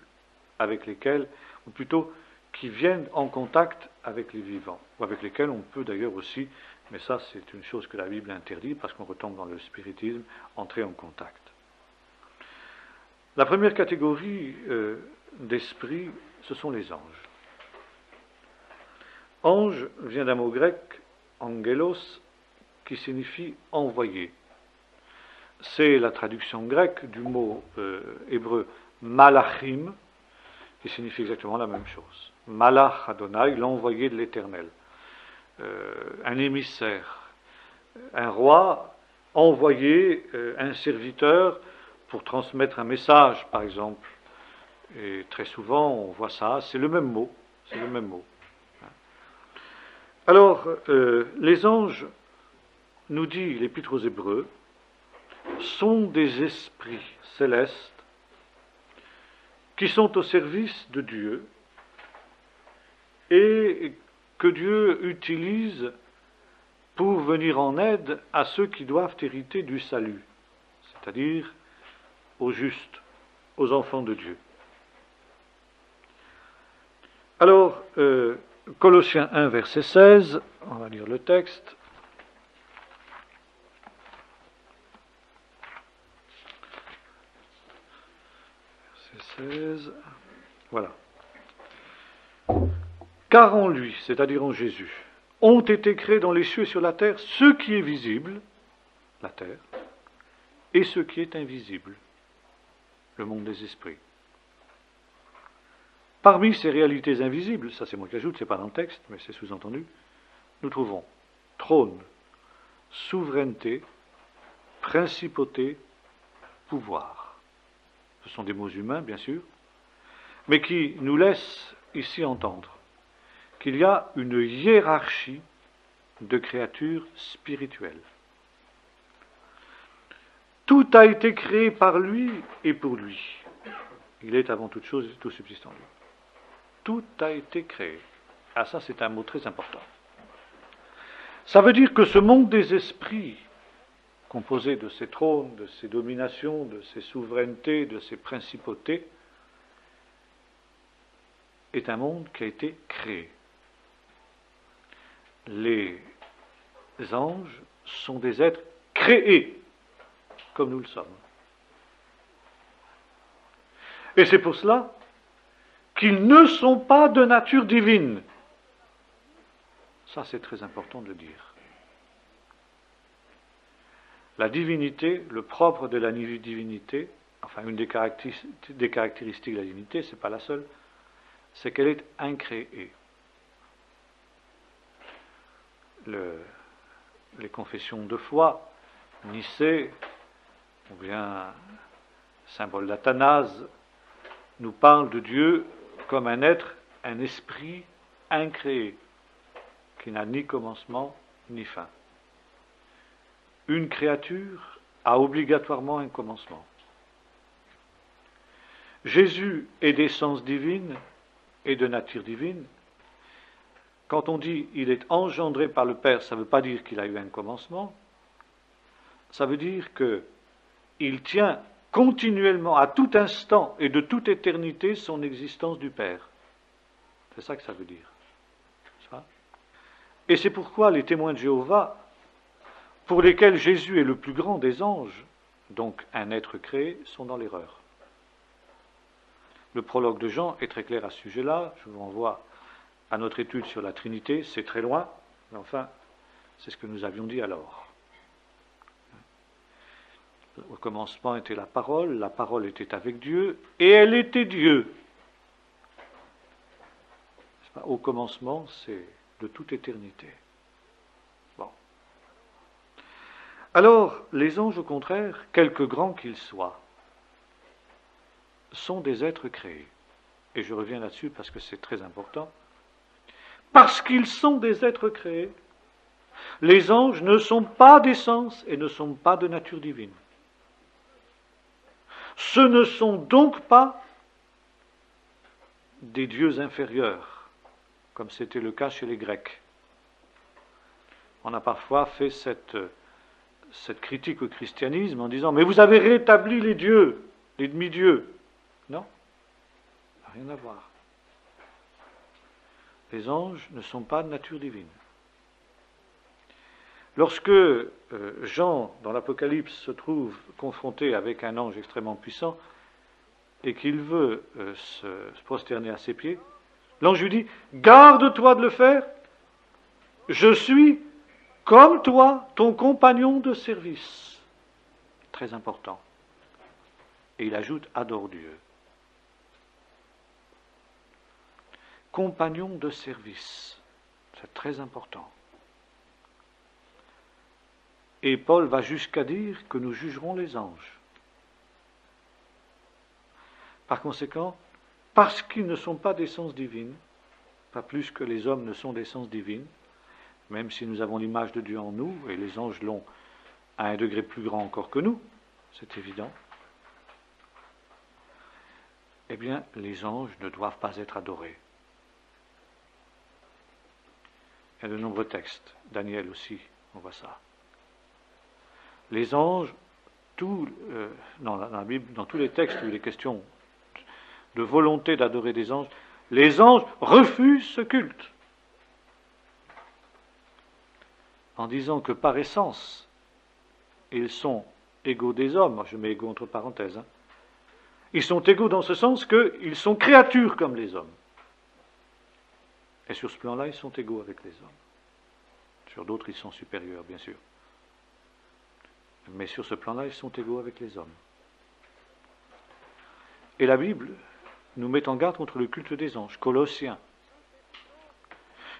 avec lesquels, ou plutôt qui viennent en contact avec les vivants, ou avec lesquels on peut d'ailleurs aussi, mais ça c'est une chose que la Bible interdit parce qu'on retombe dans le spiritisme, entrer en contact. La première catégorie d'esprits, ce sont les anges. Ange vient d'un mot grec, angelos, qui signifie envoyé. C'est la traduction grecque du mot hébreu malachim, qui signifie exactement la même chose. Malach Adonai, l'envoyé de l'Éternel. Un émissaire, un roi envoyé, un serviteur pour transmettre un message, par exemple. Et très souvent, on voit ça, c'est le même mot. C'est le même mot. Alors, les anges, nous dit l'Épître aux Hébreux, sont des esprits célestes qui sont au service de Dieu et que Dieu utilise pour venir en aide à ceux qui doivent hériter du salut, c'est-à-dire aux justes, aux enfants de Dieu. Alors, Colossiens 1, verset 16, on va lire le texte. Verset 16, voilà. Car en lui, c'est-à-dire en Jésus, ont été créés dans les cieux et sur la terre ce qui est visible, la terre, et ce qui est invisible, le monde des esprits. Parmi ces réalités invisibles, ça c'est moi qui ajoute, c'est pas dans le texte, mais c'est sous-entendu, nous trouvons trône, souveraineté, principauté, pouvoir. Ce sont des mots humains, bien sûr, mais qui nous laissent ici entendre qu'il y a une hiérarchie de créatures spirituelles. Tout a été créé par lui et pour lui. Il est avant toute chose tout subsistant en lui. Tout a été créé. Ah, ça c'est un mot très important. Ça veut dire que ce monde des esprits, composé de ces trônes, de ces dominations, de ces souverainetés, de ces principautés, est un monde qui a été créé. Les anges sont des êtres créés, comme nous le sommes. Et c'est pour cela qu'ils ne sont pas de nature divine. Ça, c'est très important de le dire. La divinité, le propre de la divinité, enfin une des caractéristiques de la divinité, ce n'est pas la seule, c'est qu'elle est incréée. Les confessions de foi, Nicée, ou bien symbole d'Athanase, nous parlent de Dieu comme un être, un esprit incréé, qui n'a ni commencement ni fin. Une créature a obligatoirement un commencement. Jésus est d'essence divine et de nature divine. Quand on dit « il est engendré par le Père », ça ne veut pas dire qu'il a eu un commencement, ça veut dire qu'il tient continuellement, à tout instant et de toute éternité, son existence du Père. C'est ça que ça veut dire. Et c'est pourquoi les témoins de Jéhovah, pour lesquels Jésus est le plus grand des anges, donc un être créé, sont dans l'erreur. Le prologue de Jean est très clair à ce sujet-là. Je vous renvoie à notre étude sur la Trinité. C'est très loin, mais enfin, c'est ce que nous avions dit alors. Au commencement était la parole était avec Dieu, et elle était Dieu. Au commencement, c'est de toute éternité. Alors, les anges, au contraire, quelque grands qu'ils soient, sont des êtres créés. Et je reviens là-dessus parce que c'est très important. Parce qu'ils sont des êtres créés, les anges ne sont pas d'essence et ne sont pas de nature divine. Ce ne sont donc pas des dieux inférieurs, comme c'était le cas chez les Grecs. On a parfois fait cette critique au christianisme en disant « Mais vous avez rétabli les dieux, les demi-dieux ». Non, ça n'a rien à voir. Les anges ne sont pas de nature divine. Lorsque Jean, dans l'Apocalypse, se trouve confronté avec un ange extrêmement puissant et qu'il veut se prosterner à ses pieds, l'ange lui dit « Garde-toi de le faire, je suis comme toi, ton compagnon de service. » Très important. Et il ajoute « Adore Dieu. » Compagnon de service. C'est très important. Et Paul va jusqu'à dire que nous jugerons les anges. Par conséquent, parce qu'ils ne sont pas d'essence divine, pas plus que les hommes ne sont d'essence divine, même si nous avons l'image de Dieu en nous, et les anges l'ont à un degré plus grand encore que nous, c'est évident, eh bien, les anges ne doivent pas être adorés. Il y a de nombreux textes, Daniel aussi, on voit ça. Les anges, dans la Bible, dans tous les textes où il est question de volonté d'adorer des anges, les anges refusent ce culte en disant que par essence, ils sont égaux des hommes. Moi, je mets égaux entre parenthèses. Ils sont égaux dans ce sens qu'ils sont créatures comme les hommes. Et sur ce plan-là, ils sont égaux avec les hommes. Sur d'autres, ils sont supérieurs, bien sûr. Mais sur ce plan-là, ils sont égaux avec les hommes. Et la Bible nous met en garde contre le culte des anges. Colossiens.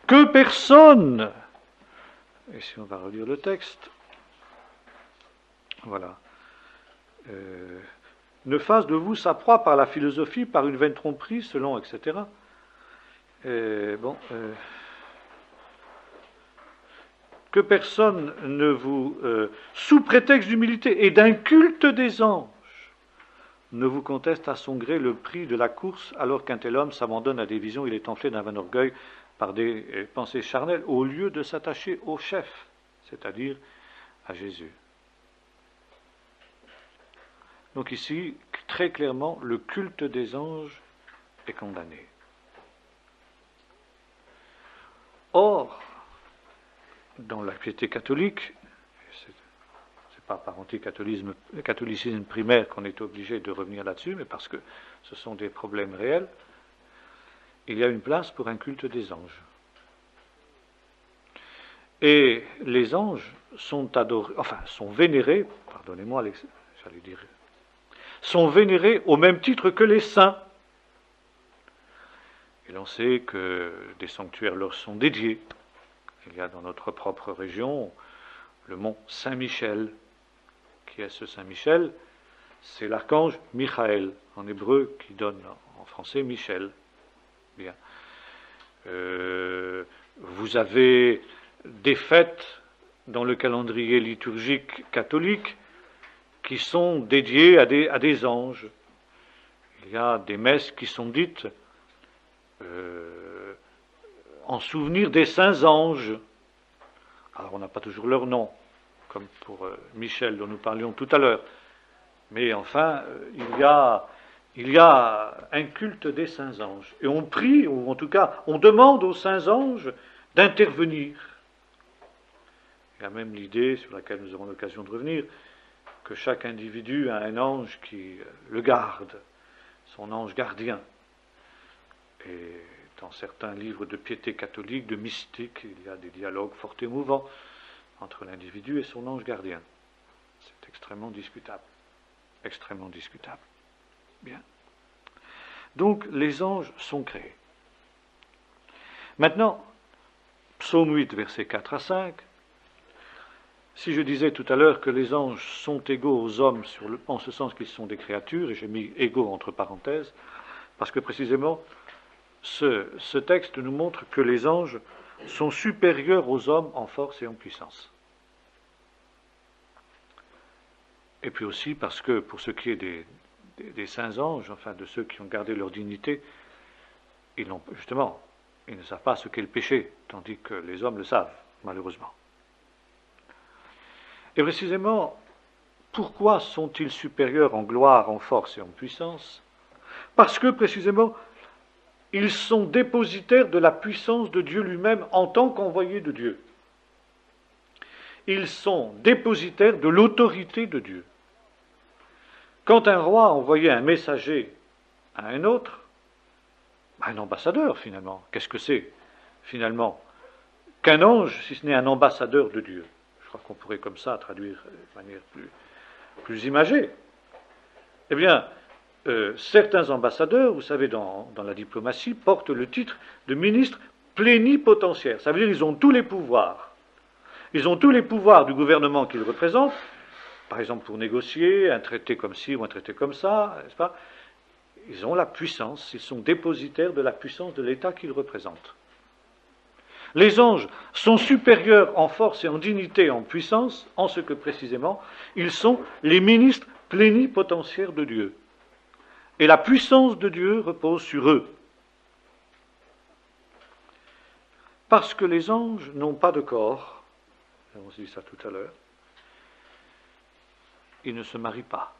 Que personne, et si on va relire le texte, voilà, ne fasse de vous sa proie par la philosophie, par une vaine tromperie, selon, etc. Que personne ne vous, sous prétexte d'humilité et d'un culte des anges, ne vous conteste à son gré le prix de la course, alors qu'un tel homme s'abandonne à des visions, il est enflé d'un vain orgueil par des pensées charnelles, au lieu de s'attacher au chef, c'est-à-dire à Jésus. Donc ici, très clairement, le culte des anges est condamné. Or, dans la piété catholique, c'est pas par catholicisme primaire qu'on est obligé de revenir là-dessus, mais parce que ce sont des problèmes réels, il y a une place pour un culte des anges. Et les anges sont adorés, sont vénérés, pardonnez-moi, j'allais dire, sont vénérés au même titre que les saints. Et l'on sait que des sanctuaires leur sont dédiés. Il y a dans notre propre région le mont Saint-Michel. Qui est ce Saint-Michel? C'est l'archange Michael, en hébreu, qui donne en français Michel. Bien. Vous avez des fêtes dans le calendrier liturgique catholique qui sont dédiées à des anges. Il y a des messes qui sont dites en souvenir des saints anges. Alors on n'a pas toujours leur nom, comme pour Michel dont nous parlions tout à l'heure. Mais enfin, il y a un culte des saints anges. Et on prie, ou en tout cas, on demande aux saints anges d'intervenir. Il y a même l'idée, sur laquelle nous aurons l'occasion de revenir, que chaque individu a un ange qui le garde, son ange gardien. Et dans certains livres de piété catholique, de mystique, il y a des dialogues fort émouvants entre l'individu et son ange gardien. C'est extrêmement discutable. Extrêmement discutable. Bien. Donc, les anges sont créés. Maintenant, psaume 8, versets 4 à 5, Si je disais tout à l'heure que les anges sont égaux aux hommes en ce sens qu'ils sont des créatures, et j'ai mis égaux entre parenthèses, parce que précisément ce texte nous montre que les anges sont supérieurs aux hommes en force et en puissance. Et puis aussi parce que pour ce qui est des saints anges, enfin de ceux qui ont gardé leur dignité, ils ne savent pas ce qu'est le péché, tandis que les hommes le savent, malheureusement. Et précisément, pourquoi sont-ils supérieurs en gloire, en force et en puissance? Parce que précisément, ils sont dépositaires de la puissance de Dieu lui-même en tant qu'envoyés de Dieu. Ils sont dépositaires de l'autorité de Dieu. Quand un roi envoyait un messager à un autre, un ambassadeur finalement, qu'est-ce que c'est finalement qu'un ange si ce n'est un ambassadeur de Dieu? Je crois qu'on pourrait comme ça traduire de manière plus imagée. Eh bien, certains ambassadeurs, vous savez, dans la diplomatie, portent le titre de ministre plénipotentiaire. Ça veut dire qu'ils ont tous les pouvoirs. Ils ont tous les pouvoirs du gouvernement qu'ils représentent, par exemple pour négocier un traité comme ci ou un traité comme ça, n'est-ce pas? Ils ont la puissance, ils sont dépositaires de la puissance de l'État qu'ils représentent. Les anges sont supérieurs en force et en dignité et en puissance, en ce que précisément, ils sont les ministres plénipotentiaires de Dieu. Et la puissance de Dieu repose sur eux. Parce que les anges n'ont pas de corps, on s'est dit ça tout à l'heure, ils ne se marient pas.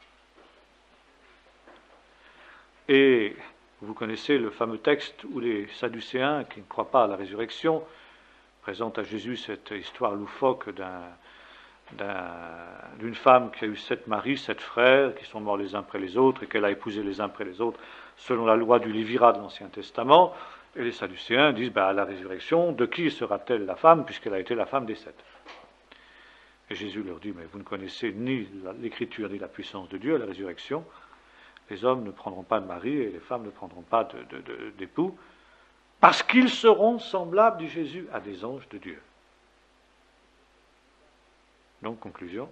Et vous connaissez le fameux texte où les Sadducéens, qui ne croient pas à la résurrection, présentent à Jésus cette histoire loufoque d'une femme qui a eu 7 maris, 7 frères, qui sont morts les uns après les autres, et qu'elle a épousé les uns après les autres, selon la loi du Lévirat de l'Ancien Testament. Et les Sadducéens disent, à la résurrection, de qui sera-t-elle la femme, puisqu'elle a été la femme des 7? Et Jésus leur dit, mais vous ne connaissez ni l'Écriture ni la puissance de Dieu à la résurrection. Les hommes ne prendront pas de mari et les femmes ne prendront pas d'époux, parce qu'ils seront semblables, dit Jésus, à des anges de Dieu. Donc, conclusion,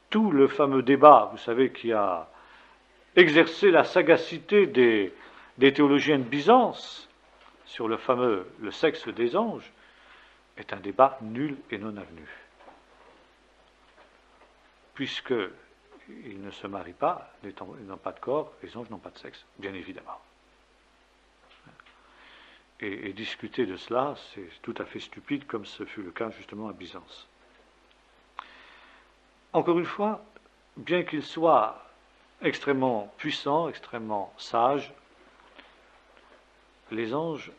tout le fameux débat, vous savez, qui a exercé la sagacité des théologiens de Byzance sur le sexe des anges, est un débat nul et non avenu. Puisque ils ne se marient pas, ils n'ont pas de corps, les anges n'ont pas de sexe, bien évidemment. Et discuter de cela, c'est tout à fait stupide, comme ce fut le cas justement à Byzance. Encore une fois, bien qu'ils soient extrêmement puissants, extrêmement sages, les anges,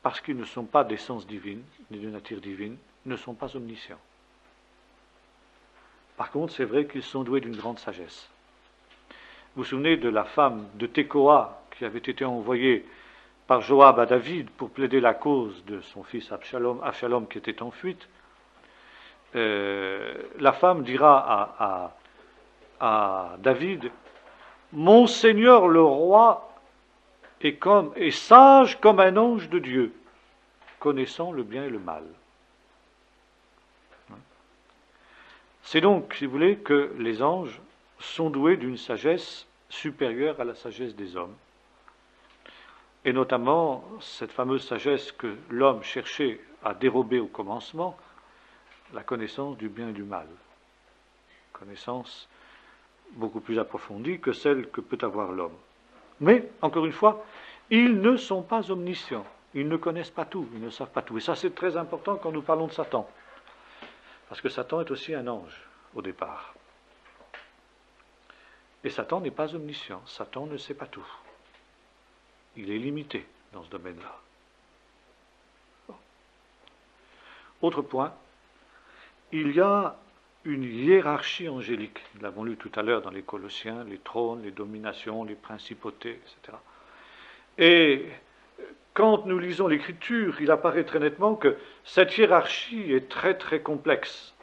parce qu'ils ne sont pas d'essence divine, ni de nature divine, ne sont pas omniscients. Par contre, c'est vrai qu'ils sont doués d'une grande sagesse. Vous vous souvenez de la femme de Tekoa qui avait été envoyée par Joab à David pour plaider la cause de son fils Absalom qui était en fuite. La femme dira à David, « Mon Seigneur le roi est sage comme un ange de Dieu, connaissant le bien et le mal. » C'est donc, si vous voulez, que les anges sont doués d'une sagesse supérieure à la sagesse des hommes. Et notamment, cette fameuse sagesse que l'homme cherchait à dérober au commencement, la connaissance du bien et du mal. Connaissance beaucoup plus approfondie que celle que peut avoir l'homme. Mais, encore une fois, ils ne sont pas omniscients. Ils ne connaissent pas tout, ils ne savent pas tout. Et ça, c'est très important quand nous parlons de Satan. Parce que Satan est aussi un ange, au départ. Et Satan n'est pas omniscient. Satan ne sait pas tout. Il est limité dans ce domaine-là. Bon. Autre point, il y a une hiérarchie angélique. Nous l'avons lu tout à l'heure dans les Colossiens, les trônes, les dominations, les principautés, etc. Et quand nous lisons l'Écriture, il apparaît très nettement que cette hiérarchie est très très complexe.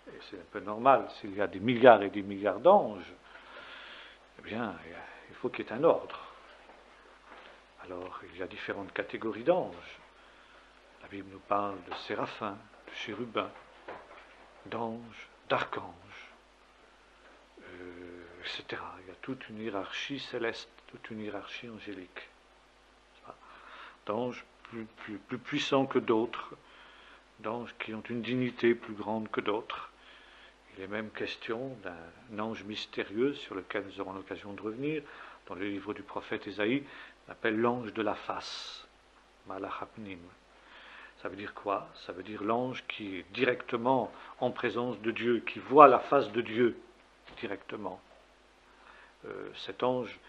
Et c'est un peu normal, s'il y a des milliards et des milliards d'anges, eh bien, il faut qu'il y ait un ordre. Alors, il y a différentes catégories d'anges. La Bible nous parle de séraphins, de chérubins, d'anges, d'archanges, etc. Il y a toute une hiérarchie céleste, toute une hiérarchie angélique. D'anges plus puissants que d'autres, d'anges qui ont une dignité plus grande que d'autres. Il est même question d'un ange mystérieux sur lequel nous aurons l'occasion de revenir. Dans le livre du prophète Ésaïe, on appelle l'ange de la face, Malachapnim. Ça veut dire quoi? Ça veut dire l'ange qui est directement en présence de Dieu, qui voit la face de Dieu directement. Cet ange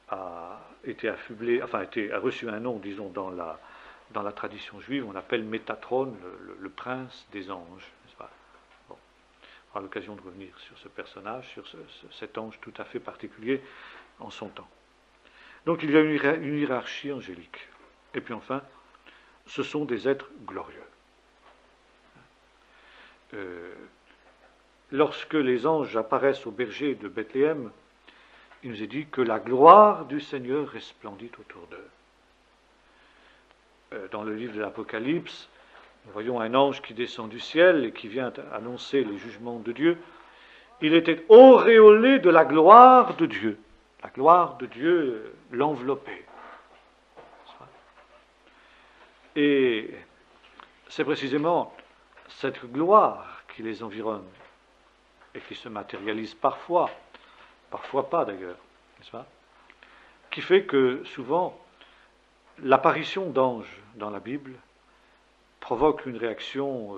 a été affublé, enfin a reçu un nom, disons, dans la tradition juive, on appelle Métatron, le prince des anges. N'est-ce pas? Bon. On aura l'occasion de revenir sur ce personnage, sur cet ange tout à fait particulier en son temps. Donc il y a une hiérarchie angélique. Et puis enfin, ce sont des êtres glorieux. Lorsque les anges apparaissent au berger de Bethléem, il nous est dit que la gloire du Seigneur resplendit autour d'eux. Dans le livre de l'Apocalypse, nous voyons un ange qui descend du ciel et qui vient annoncer les jugements de Dieu. Il était auréolé de la gloire de Dieu. La gloire de Dieu l'enveloppait. Et c'est précisément cette gloire qui les environne et qui se matérialise parfois pas d'ailleurs, n'est-ce pas, qui fait que souvent l'apparition d'anges dans la Bible provoque une réaction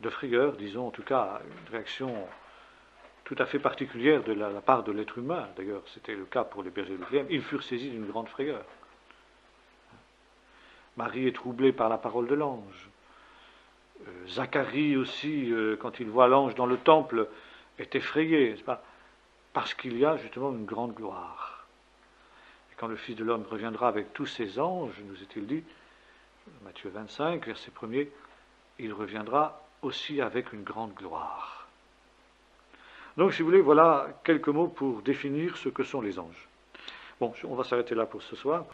de frayeur, disons, en tout cas une réaction tout à fait particulière de la part de l'être humain. D'ailleurs, c'était le cas pour les bergers de Bethléem. Ils furent saisis d'une grande frayeur. Marie est troublée par la parole de l'ange. Zacharie aussi, quand il voit l'ange dans le temple, est effrayé, n'est-ce pas? Parce qu'il y a justement une grande gloire. Et quand le Fils de l'homme reviendra avec tous ses anges, nous est-il dit, Matthieu 25, verset 1er, il reviendra aussi avec une grande gloire. Donc, si vous voulez, voilà quelques mots pour définir ce que sont les anges. Bon, on va s'arrêter là pour ce soir.